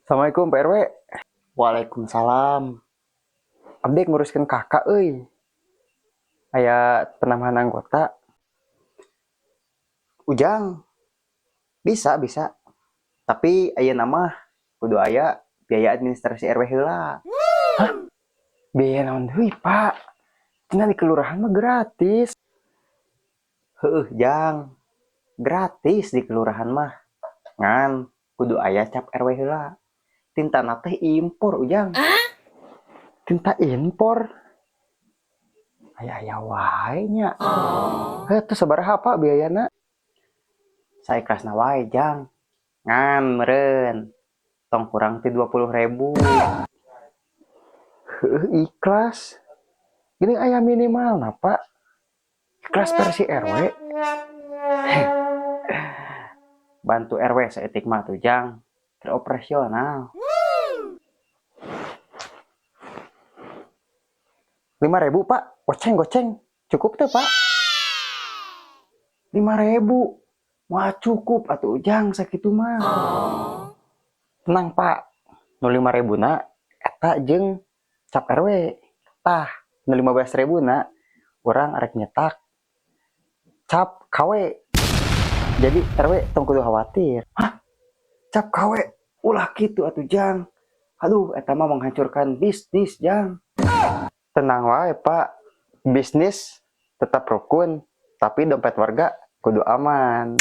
Assalamualaikum Pak RW. Waalaikumsalam. Abdi nguruskan kakak euy. Aya penambahan anggota. Ujang, bisa. Tapi aya nama kudu aya biaya administrasi RW heula. Biaya naon deui, Pak? Cenah di kelurahan mah gratis. Heueuh, Jang. Gratis di kelurahan mah. Ngan kudu aya cap RW heula. Tintana teh impor, Ujang. Tinta impor. Aya wae nya. Teu sabaraha Pak biayana? Saekrasna wae, Jang. Ngan meureun. Tong kurang ti 20.000. Ikhlas. Gini aya minimalna, Pak. Ikhlas versi RW. Bantu RW saeutik mah tuh, Jang. Teroperasional. 5.000 Pak. Goceng. Cukup tuh Pak? 5.000. Wah cukup atuh, Ujang sakitu mah. Tenang Pak. Nu 5.000 na eta jeung cap RW. Tah, nu 15.000 na urang arek nyetak cap KW. Jadi RW tong kudu khawatir. Cap KW ulah kitu atuh, Jang. Aduh, eta mah menghancurkan bisnis, Jang. Tenang wae Pak. Bisnis tetap rukun, tapi dompet warga kudu aman.